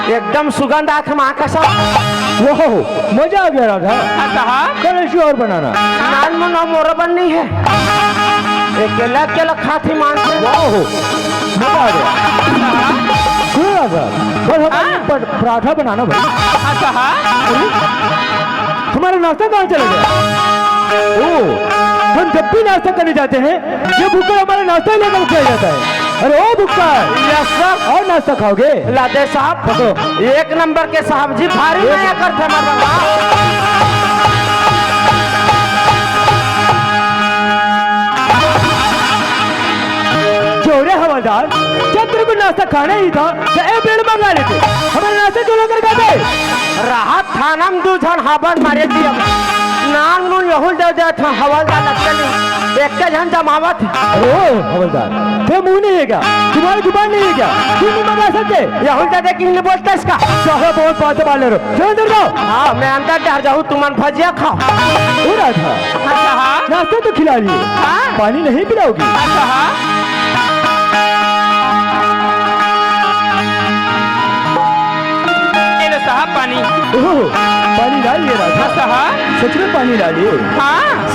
एकदम सुगंध आके माँ का साहब। वो मजा आ गया राधा। कल ऐसी और बनाना। नान मुना मोरा बन नहीं है, अकेला अकेला खाती मान से। वाह मजा आ गया। क्यों राधा कल हम पराठा बनाना भाई। तुम्हारा नाश्ता कहाँ चला गया? ओ हम जब भी नाश्ता करने जाते हैं ये भूखा हमारा नाश्ता लेकर किया जाता है। अरे ओ भूखा यस सर। और नाश्ता खाओगे? लादे साहब एक नंबर के साहब जी, भारी नया करते हमारे बाबा। चोरे हवलदार जब तेरे को नाश्ता खाना ही था तो एक पेड़ मंगा लेते, हमारा नाश्ता क्यों लेकर गए? राहत थाना में 2 जन हवन मारे दिया, नान मुन यहुल दे दे था हवलदार लगते नहीं, एक के जन जमावत। अरे ओ हवलदार ते मुंह नहीं है क्या? तुम्हारी जुबान नहीं है क्या? क्यों नहीं मंगा सकते? यहुल दे क्यों नहीं बोलते इसका? साहब बहुत बात वाले रहो, चलो अंदर जाओ। हाँ मैं अंदर डर जाऊँ, तुम भजिया खाओ। हो रहा था नाश्ता तो खिला लिए, पानी नहीं पिलाओगी? साहब पानी। ओह पानी डालिए राधा। सच में पानी डालिए।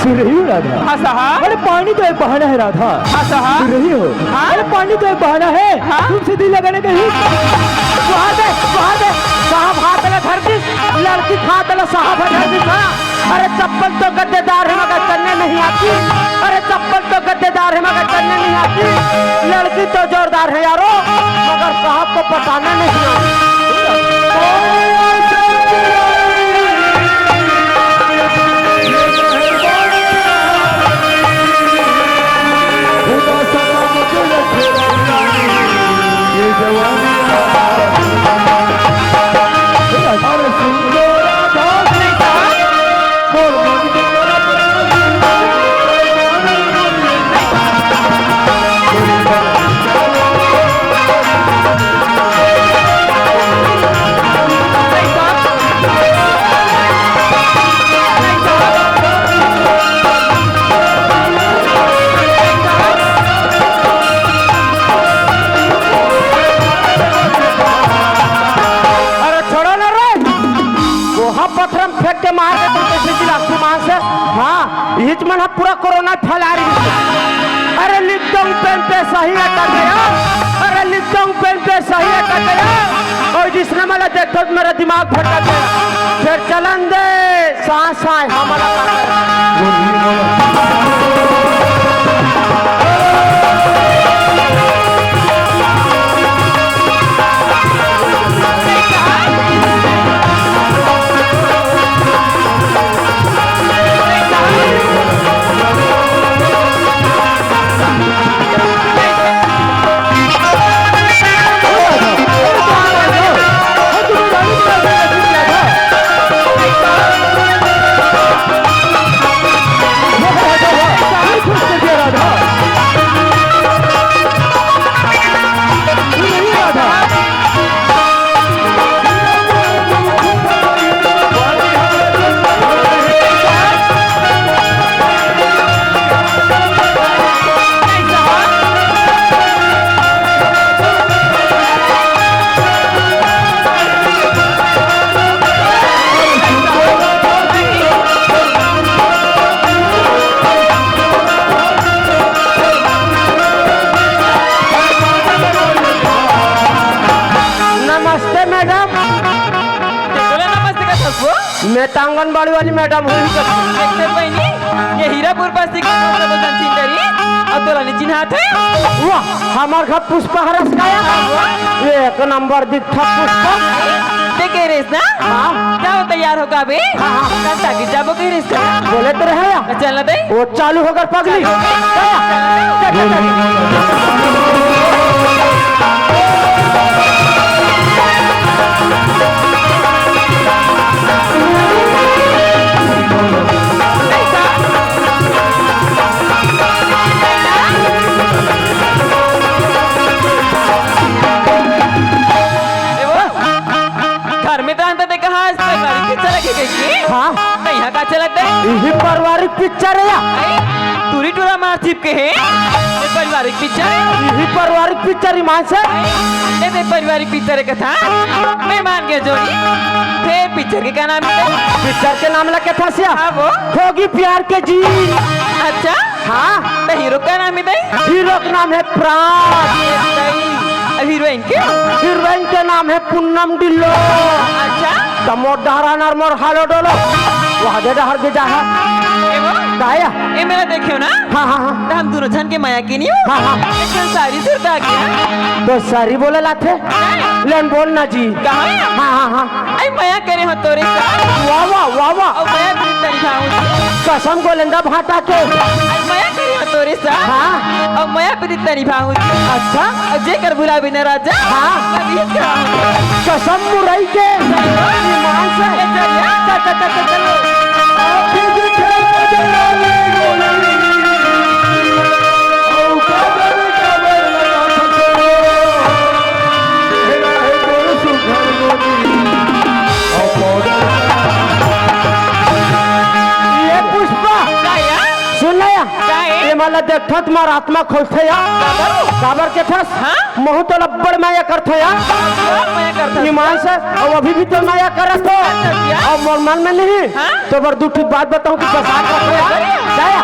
सुन रही हो राधा? अरे पानी तो एक बहाना है राधा। सुन रही हो? अरे पानी तो एक बहाना है, तुमसे दिल लगाने का ही। साहब हाथ ले धरती, लड़की हाथ ले साहब धरती था। अरे चप्पल तो गद्देदार है मगर चलने नहीं आती, अरे चप्पल तो गद्देदार है मगर चलने नहीं आती, लड़की तो जोरदार है यारो मगर साहब को पटाना नहीं आती। मन पूरा कोरोना फैला रही है। अरे लिप्टोंग पेन पे सही अटक गया, अरे लिप्टोंग पेन पे सही अटक गया, और जिसने मला देखा तो मेरा दिमाग भटक गया। फिर चलन दे सांस आए हमारा मैं आंगनबाड़ी वाली मैडम हूँ। ये हीरापुर बस्ती का वाह हमार घर पुष्प हरस का एक नंबर दिखा पुष्प देखे रेस ना। क्या हो तैयार होगा अभी? जाबो की रेस बोले तो रहे चल दे वो चालू होकर पगली यहाँ का चलत है यही पारिवारिक पिक्चर है या टूरी टूरा मार चिपके है ये पारिवारिक पिक्चर यही पारिवारिक पिक्चर ईमान से ये पारिवारिक पिक्चर है कथा मैं मान गया जोड़ी फिर पिक्चर के क्या नाम है पिक्चर के नाम लगे था सिया हाँ वो होगी प्यार के जी अच्छा हाँ तो हीरो का नाम है हीरो का नाम है प्राण हीरोइन के हीरोइन के नाम है पूनम डिल्लो अच्छा तमोर डहरा नरमोर हालो डोलो वहाँ दे डहर के जा गाया ये मेरा देखियो ना हाँ हाँ हाँ तो हम दोनों जन के माया की नहीं हो हाँ हाँ एकदम सारी सुरत आ गया तो सारी बोले लाथे लेन बोल ना जी कहाँ हाँ हाँ हाँ आई माया करे हो तोरे साथ वाह वाह वाह वाह और माया प्रीत नहीं खाऊं कसम को लेंदा भाटा के आई माया करे हो तोरे साथ हाँ और माया प्रीत नहीं खाऊं अच्छा और जे कर बुला बिना राजा हाँ कभी कराऊं कसम मुरई के ईमान से चलो ये पुष्पा सुन या ये मला देखत मार आत्मा खोलते या काबर के थस महु तो लब्बड़ माया करते या माया करता ईमान से और अभी भी तो माया करत हो और मोर मन में नहीं तो बर दूठी बात बताऊं कि बसा करते या जाया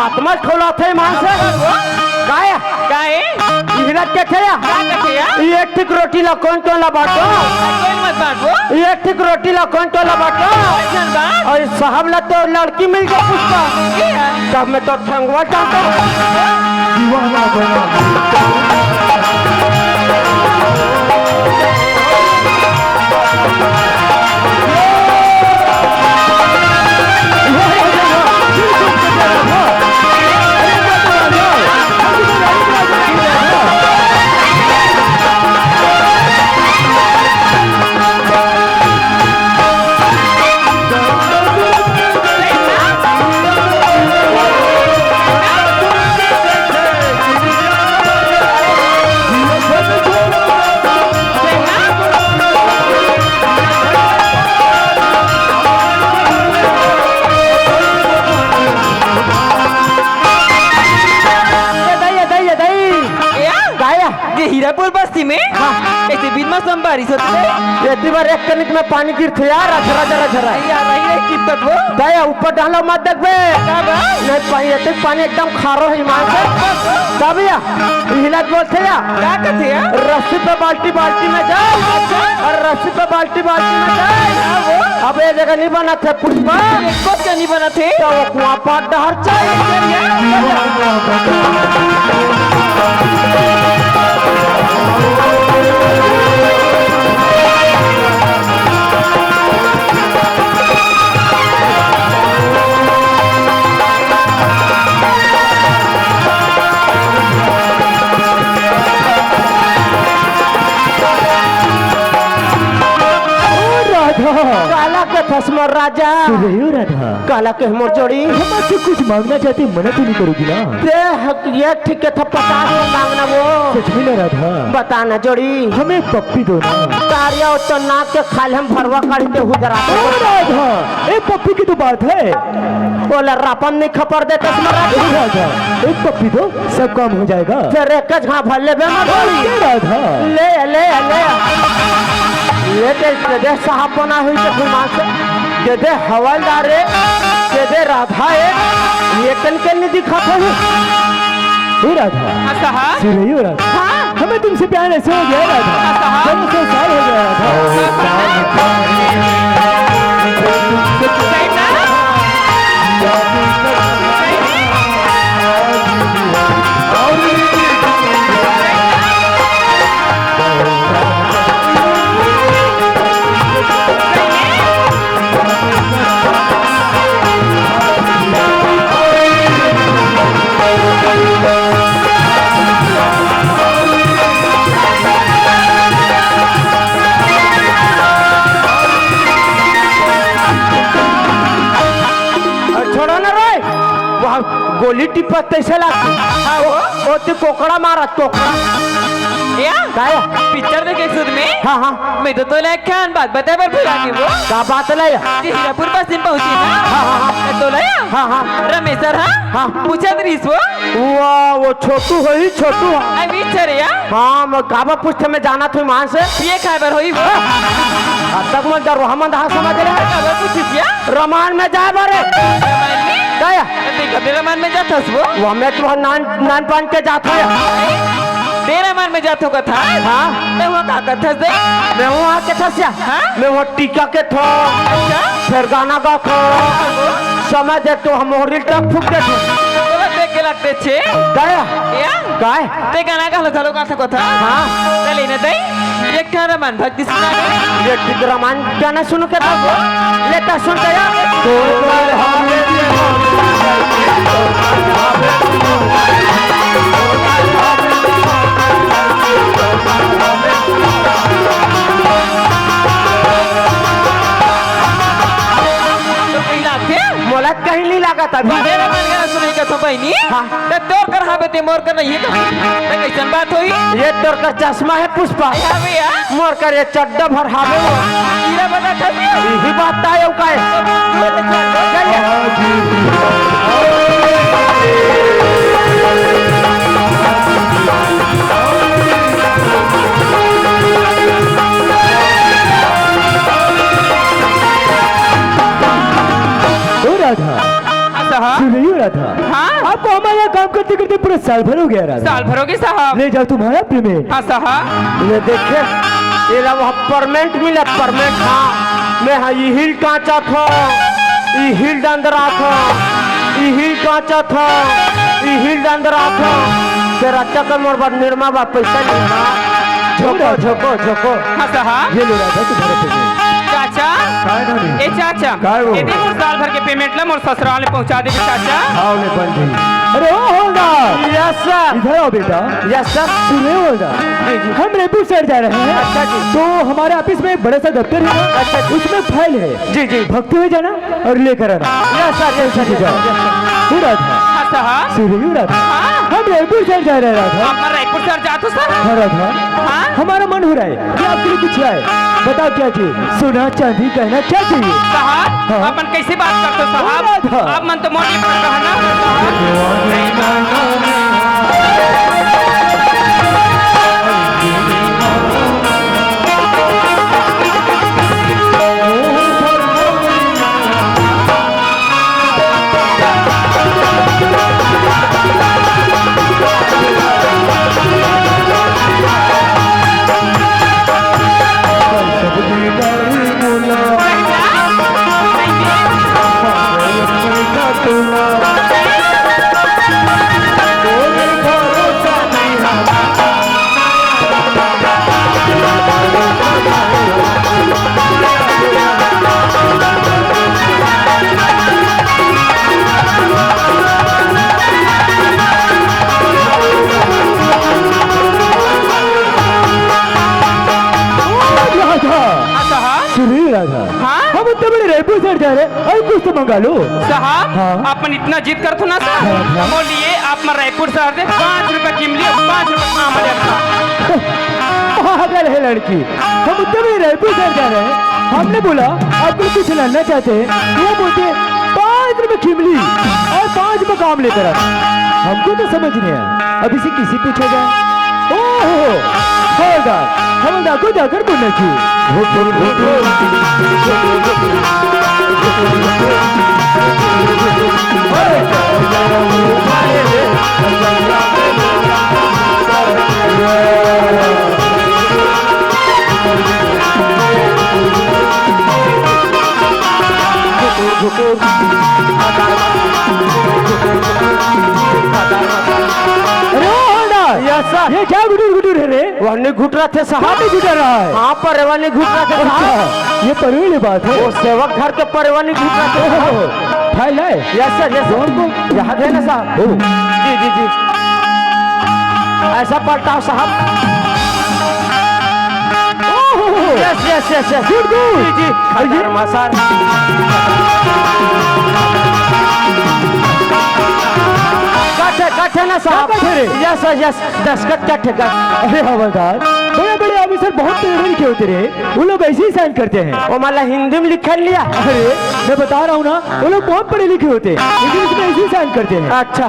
आत्मा खोला थे ईमान से गाया काहे हिलत के खया ये एक टिक रोटी ला कौन तो ला बाटो कोई मत बांटो ये एक टिक रोटी ला कौन तो ला बाटो ऐसन बात और साहब ला तो लड़की मिल गई पुष्पा तब मैं तो ठंगवा चाहता हीरापुर बस्ती में ऐसे बिनमा संबारिश होती है ये बार एक कनिक में पानी गिरते यार झरा झरा झरा यार नहीं रही कितना वो दया ऊपर डालो मत देख बे नहीं पानी ये पानी एकदम खारो है ईमान से तब या हिलत बोलते या क्या कहते हैं रस्सी पे बाल्टी बाल्टी में जाए और रस्सी पे बाल्टी बाल्टी में जाए अब ये जगह नहीं बना थे पुष्पा कुछ नहीं बना थे तो वो कुआं पाट डहर काला के फसमर राजा रही राधा काला के हमर जोड़ी हमसे कुछ मांगना चाहती मना तो नहीं करोगी ना दे ये ठीक है था पता नहीं मांगना वो सच में ना राधा बताना जोड़ी हमें पप्पी दो ना तारिया तो नाक के खाल हम भरवा काढ़ते हुदरा राधा एक पप्पी की तो बात है बोले रापन नहीं खपर देते ए राधा एक पप्पी दो सब काम हो जाएगा। फिर एक घा भले बे मत ए राधा ले ले ले दे दे साहब बना हुई तो घुमा से दे दे हवलदार दे दे राधा ये कन के नहीं दिखा था ए राधा हाँ साहब सुन रही हो राधा हाँ हमें तुमसे प्यार ऐसे हो गया राधा हाँ साहब हम संसार हो गया राधा। सही ना? छोड़ो ना रे वहाँ गोली टिपत कैसे लगती हाँ वो तो कोकड़ा मारा कोकड़ा या काय पिक्चर देखे सुध में हाँ हाँ मैं तो ले खान बात बता पर भुला के वो का बात ले हीरापुर पास दिन पहुंची ना हाँ तो ले हाँ हाँ रमेश सर हाँ हाँ। पूछा दरीस वो वाह वो छोटू है ही छोटू है आई बीच चले या हाँ मैं काबा पूछते में जाना थी वहाँ से ये खबर हुई वो अब तक मैं डर हम अंधा समझ रहे खबर पूछी क्या रमान में जाए बारे रमान में गया देखा रमान में जाता वो वो मैं तो नान नान पान के जाता है तेरा मन में जातो का था हाँ मैं वहाँ का कथा से मैं वहाँ के थसिया हाँ? मैं वहाँ टीका के थो अच्छा फिर गाना गा खो समझ दे तो हम होरिल तक फूक दे तो देख के लगते छे गया या काय ते गाना का हलो का था कथा हाँ चले ना दे एक थारा मन भक्ति सुना के ये ठीक रमान गाना सुन के था लेता सुन गया तो कर हमें तो पहला थे मोला कहीं नहीं लगा था मेरा मन गाना सुने का तो बहनी हाँ। ते तोर कर हावे ते मोर कर नहीं है ते कैसन बात हुई ये तोर का चश्मा है पुष्पा या भैया मोर कर ये चड्डा भर हावे वो हीरा बता था यही बात आयो काय ओ राधा साहब सुन रही हो राधा हाँ आपको हमारे यहाँ काम करते करते पूरा साल भर हो गया राधा साल भरोगे साहब ले जाओ तुम्हारा पेमेंट। हाँ साहब ये देखे ये ला वहाँ परमेंट मिला परमेंट हाँ मैं हाँ ये हिल कांचा था ये हिल डंदरा था ये हिल कांचा था ये हिल डंदरा था तेरा अच्छा कर मोर बार निर्मा बा पैसा नहीं हाँ झोंको झोंको झोंको हाँ साहब ये लो राधा तुम्हारा पेमेंट। चाचा काय ना ए चाचा काय वो? ये दे मोर साल भर के पेमेंट ला मोर ससुराल पहुंचा दे चाचा आओ ले बन गई। अरे ओ होगा यस सर इधर आओ बेटा। यस सर सुन रहे हो होगा हम रायपुर साइड जा रहे हैं। अच्छा जी। तो हमारे ऑफिस में एक बड़ा सा दफ्तर है ना, अच्छा जी। उसमें फाइल है जी जी भगते हुए जाना और लेकर आना। यस सर यस सर हो राधा हाँ साहब सुन रही हो राधा हाँ हम रायपुर साइड जा रहे हैं राधा। आप रायपुर सर जातो सर हाँ राधा हाँ हमारा मन हो रहा है कि आपके लिए कुछ लाए। बताओ क्या चाहिए सोना चांदी कहना क्या चाहिए। साहब हाँ। अपन कैसे बात करते हो साहब राधा। आप मन तो मोटी पर कहना राधा हाँ? हम इतने बड़े रायपुर साइड जा रहे हैं और कुछ तो मंगा लो। साहब हाँ। अपन इतना जिद करते ना हाँ, सर हाँ। बोलिए आप मैं रायपुर शहर से 5 रुपए कीमली 5 रुपए काम पागल है लड़की हम इतने बड़े रायपुर साइड जा रहे हैं हमने बोला आपको कुछ लाना चाहते हैं वो बोलते 5 रुपए खिमली काम लेकर आता हमको तो समझ नहीं आया। अब इसे किसी पूछेगा? ओहो हवलदार, हवलदार को जाकर बोलना ये क्या गुटुर गुटुर है रे? वही घुट रहे थे साहब। कहाँ घुटा रहा है? हाँ परवानी घुट रहे थे साहब। ये परवेली बात है। वो सेवक घर के परवानी घुट रहे थे साहब। फाइल है? Yes sir yes sir. यहाँ है ना साहब? जी जी जी ऐसा पलटाओ साहब। Yes yes yes yes good good. जी जी खतरमा सर। कट है ना साहब? यस सर यस दस्खत कट है। अरे हवलदार, बड़े बड़े ऑफिसर बहुत पढ़े लिखे होते रहे, वो लोग ऐसे ही साइन करते हैं। वो मतलब हिंदी में लिख लिया। अरे मैं बता रहा हूँ ना, वो लोग बहुत पढ़े लिखे होते हैं, लेकिन उसमें ऐसे ही साइन करते हैं। अच्छा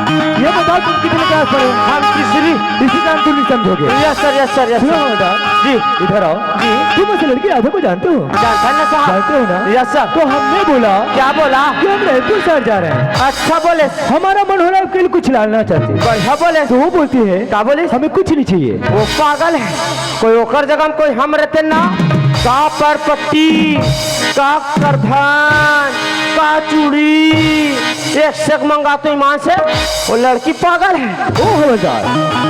ये बताओ तुम कितने क्लास पढ़े? हम तीसरी। इसी काम तुम नहीं समझोगे। Yes sir yes sir yes सुनो हवलदार जी इधर आओ। जी तुम उस लड़की राधा को जानते हो? जानता है ना साहब? जानते हो ना? Yes sir. तो हमने बोला क्या बोला? कि हम रायपुर शहर जा रहे हैं, अच्छा बोले। हमारा मन हो रहा है उसके लिए कुछ लाना चाहते हैं। बढ़िया बोले। तो वो बोलती है क्या बोले? हमें कुछ नहीं चाहिए। वो पागल है। कोई ओकर जगह में कोई हम रहते ना, का पर पट्टी, का करधन, का चूड़ी, एक से एक मंगाते ईमान से। वो लड़की पागल है। ओ हवलदार,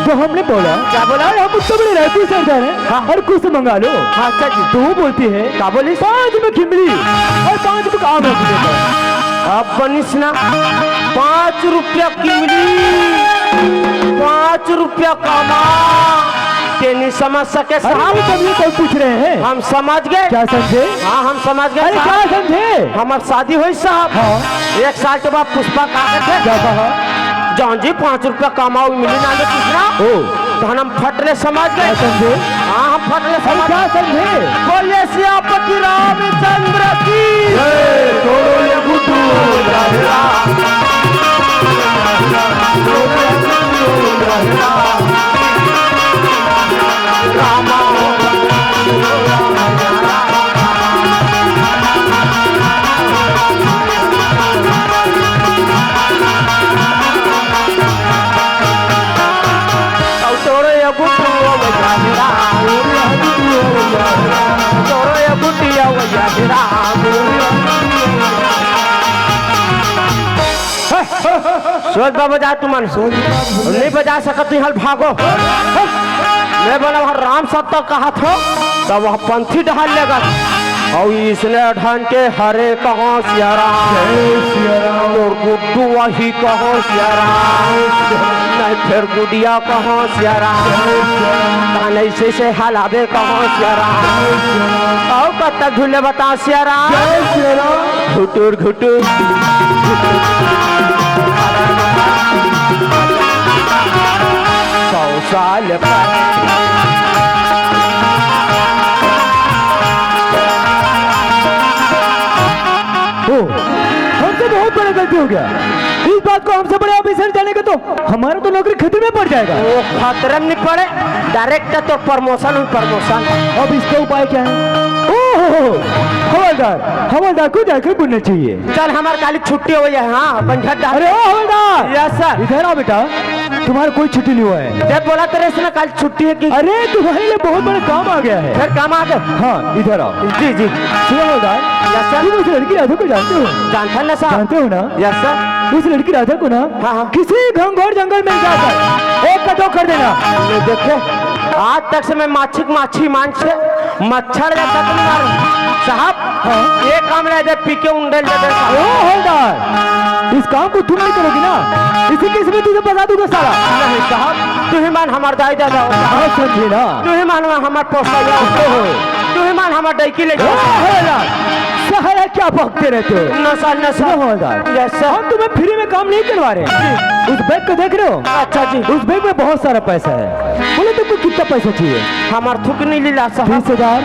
तो हमने बोला क्या बोला? हम उससे बड़े रायपुर शहर जा रहे हैं, हाँ। और कुछ मंगा लो। हाँ अच्छा जी। तो वो बोलती है क्या बोली? 5 में खिमली और 5 में काम रख देता। अब बनिस ना 5 रुपया कीमली, 5 रुपया कामा तेनी समझ सके अरे साहब? तब ये तो पूछ रहे हैं। हम समझ गए। क्या समझे? हाँ हम समझ गए अरे क्या साहब। समझे? हमार शादी हुई साहब। हाँ। 1 साल के बाद पुष्पा का थे क्या कहा? जॉन जी 5 रुपया कमाओ मिली ना कितना। ओ तो हम फटले समझ क्या गए। समझे? हाँ हम फटले अरे समझ क्या समझे? बोलिए सियापति रामचंद्र की सोच बाबा जा तुम नहीं बजा सकत हल भागो। मैं बोला वहाँ राम सत्ता कहा था तब वह पंथी ढाल लेगा और इसने ढन के हरे कहो सियाराम और गुड्डू वही कहो सियाराम नहीं फिर गुडिया कहो सियाराम ऐसे से हलावे कहो सियाराम और कब तक झूले बताओ सियाराम घुटुर घुटुर 100 साल हमसे बहुत बड़ा गलती हो गया। इस बात को हमसे बड़े ऑफिसर जानेगा तो हमारा तो नौकरी खतरे में पड़ जाएगा। वो खतरे में नहीं पड़े, डायरेक्ट तो प्रमोशन प्रमोशन। अब इसका उपाय क्या है? हवलदार, हवलदार को जाकर बोलना चाहिए। चल हमारे खाली छुट्टी हो जाए। हाँ पंचायत। अरे ओ हवलदार। Yes sir. इधर आओ बेटा, तुम्हारा कोई छुट्टी नहीं हुआ है। जब बोला तेरे से ना कल छुट्टी है कि? अरे तुम्हारे लिए बहुत बड़ा काम आ गया है। फिर काम आ गया? हाँ इधर आओ। जी जी। सुनो हवलदार, यस सर। तुम उस लड़की राधा को जानते हो? जानता है ना साहब? जानते हो ना? Yes sir. उस लड़की राधा को ना हाँ हाँ किसी घंघोर जंगल में जाकर एक कटो कर देना। देखे आज तक से मैं माछी मान से मच्छर जाता साहब। हाँ? ये काम रह जाए पी के उंडल जाते ओ हवलदार, इस काम को तुम नहीं करोगी ना, इसी केस में तुझे बता दूंगा सारा। नहीं साहब, तू ही मान हमारे दाई दादा हो, हाँ समझे ना? तू ही मान हमारे पोसा हो, तू ही मान हमारे डाइकी ले ओ हवलदार, सारा क्या भौंकते रहते हो? नशा नशा। हवलदार, यस सर। हम तुम्हें फ्री में काम नहीं करवा रहे हैं। उस बैग को देख रहे हो? अच्छा जी। उस बैग में बहुत सारा पैसा है। बोले तुमको कितना पैसा चाहिए? हमार थुक नहीं लीला साहब। 30,000,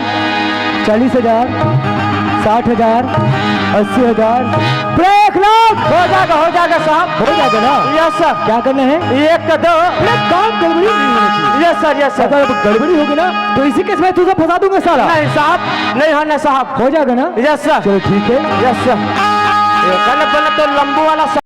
40,000, 60,000, 80,000, 1 लाख। हो जाएगा जाएगा साहब, हो जाएगा ना? Yes sir. क्या करना है? एक दो अरे काम गड़बड़ी नहीं होनी चाहिए। Yes sir, yes sir. अगर गड़बड़ी होगी ना तो इसी केस में तुझे फंसा दूंगा साला। नहीं साहब, नहीं होना साहब। हो जाएगा ना? यस सर, चलो ठीक है। Yes sir. ये तो लंबू वाला